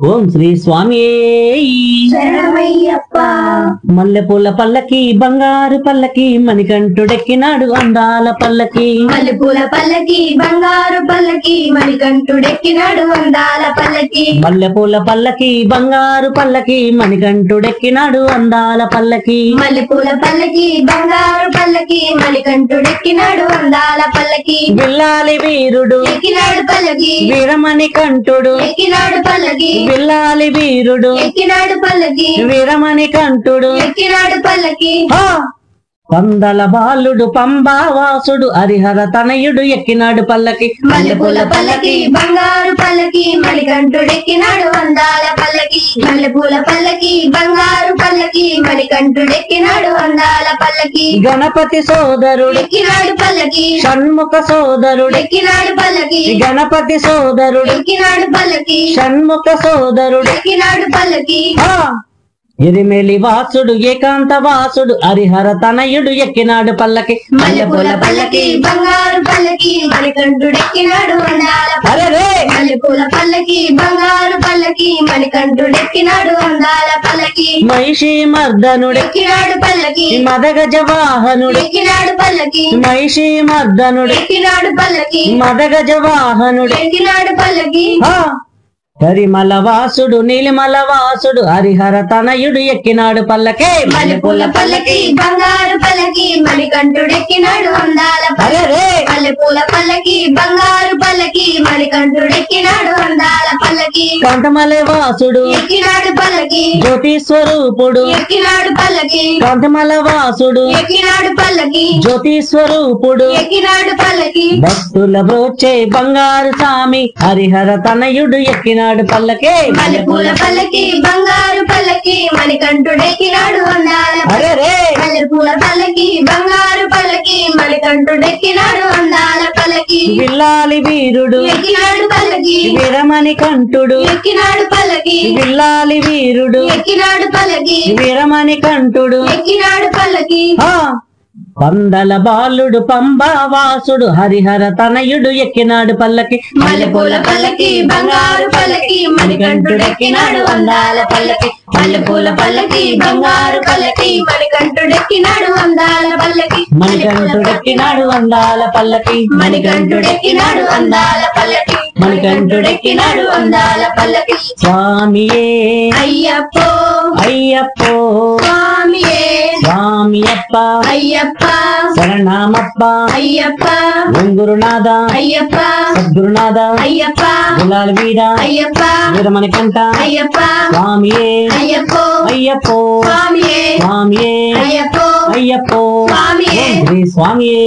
ఓం శ్రీ స్వామి శరణమయ్యప్ప. మల్లెపూల పల్లకి బంగారు పల్లకి మణికంఠుడెక్కినాడు అందాల పల్లకి. మల్లెపూల పల్లకి బంగారు పల్లకి మణికంఠుడెక్కినాడు అందాల పల్లకి. మల్లెపూల పల్లకి బంగారు పల్లకి మణికంఠుడెక్కినాడు అందాల పల్లకి. మల్లెపూల పల్లకి బంగారు పల్లకి మణికంఠుడెక్కినాడు అందాల పల్లకి. బిల్లాలి వీరుడు ఎక్కినాడు పల్లకి వీరమణి కంఠుడు. ఎక్కినాడు పల్లకి బిల్లాలి వీరుడు ఎక్కినాడు పల్లకి వీరమణి కంఠుడు. ఎక్కినాడు పల్లకి. పందల బాలుడు పంబావాసుడు హరిహర తనయుడు ఎక్కినాడు పల్లకి. మల్లెపూల పల్లకి బంగారు పల్లకి మణికంఠుడెక్కినాడు అందాల పల్లకి. మల్లెపూల పల్లకి బంగారు పల్లకి మణికంఠుడెక్కినాడు అందాల పల్లకి. గణపతి సోదరుడు ఎక్కినాడు పల్లకి షణ్ముఖ సోదరుడు. ఎక్కినాడు పల్లకి గణపతి సోదరుడు ఎక్కినాడు పల్లకి. షణ్ముఖ సోదరుడు. ఎక్కినాడు పల్లకి. ఎరిమెలి వాసుడు ఏకాంత వాసుడు హరిహర తనయుడు ఎక్కినాడు పల్లకి. మల్లెపూల పల్లకి బంగారు పల్లకి మణికంఠుడెక్కినాడు అందాల అరే మల్లెపూల పల్లకి బంగారు పల్లకి మణికంఠుడెక్కినాడు అందాల పల్లకి. మహిషి మర్దనుడు ఎక్కినాడు పల్లకి మదగజ వాహనుడు. ఎక్కినాడు పల్లకి మహిషి మర్దనుడు ఎక్కినాడు పల్లకి మదగజ వాహనుడు. ఎక్కినాడు పల్లకి. హరిమల వాసుడు నీలిమల వాసుడు హరిహర తనయుడు ఎక్కినాడు పల్లకే. మల్లెపూల పల్లకి బంగారు పల్లకి మణికంఠుడెక్కినాడు అందాల అరే మల్లెపూల పల్లకి బంగారు పల్లకి మణికంఠుడెక్కినాడు అందాల పల్లకి. కంఠమల వాసుడు ఎక్కినాడు పల్లకి జ్యోతి స్వరూపుడు. ఎక్కినాడు పల్లకి కంఠమల వాసుడు ఎక్కినాడు పల్లకి జ్యోతి స్వరూపుడు. ఎక్కినాడు పల్లకి. భక్తుల బ్రోచే బంగారు స్వామి హరిహర తనయుడు ఎక్కినాడు పల్లకే. మల్లెపూల పల్లకి బంగారు పల్లకి మణికంఠుడెక్కినాడు అందాల అరే మల్లెపూల పల్లకి బంగారు పల్లకి మణికంఠుడెక్కినాడు అందాల పల్లకి. బిల్లాలి వీరుడు ఎక్కినాడు పల్లకి వీరమణి కంఠుడు. ఎక్కినాడు పల్లకి బిల్లాలి వీరుడు ఎక్కినాడు పల్లకి వీరమణి కంఠుడు. ఎక్కినాడు పల్లకి. పందల బాలుడు పంబావాసుడు హరిహర తనయుడు ఎక్కినాడు పల్లకి. మల్లెపూల పల్లకి బంగారు పల్లకి మణికంఠుడెక్కినాడు అందాల పల్లకి. మల్లెపూల పల్లకి బంగారు పల్లకి మణికంఠుడెక్కినాడు అందాల పల్లకి. మణికంఠుడెక్కినాడు అందాల పల్లకి. మణికంఠుడెక్కినాడు అందాల పల్లకి. మణికంఠుడెక్కినాడు అందాల పల్లకి. స్వామియే అయ్యప్పో అయ్యప్పో స్వామియే స్వామియప్ప అయ్యప్ప శరణమప్ప అయ్యప్ప ఓం గురునాథ అయ్యప్ప సద్గురునాథ అయ్యప్ప గులాల వీర అయ్యప్ప వీరమణి కంఠ అయ్యప్ప స్వామియే అయ్యప్పో అయ్యప్పో స్వామియే స్వామియే అయ్యప్పో అయ్యప్పో స్వామియే. ఓం శ్రీ స్వామియే.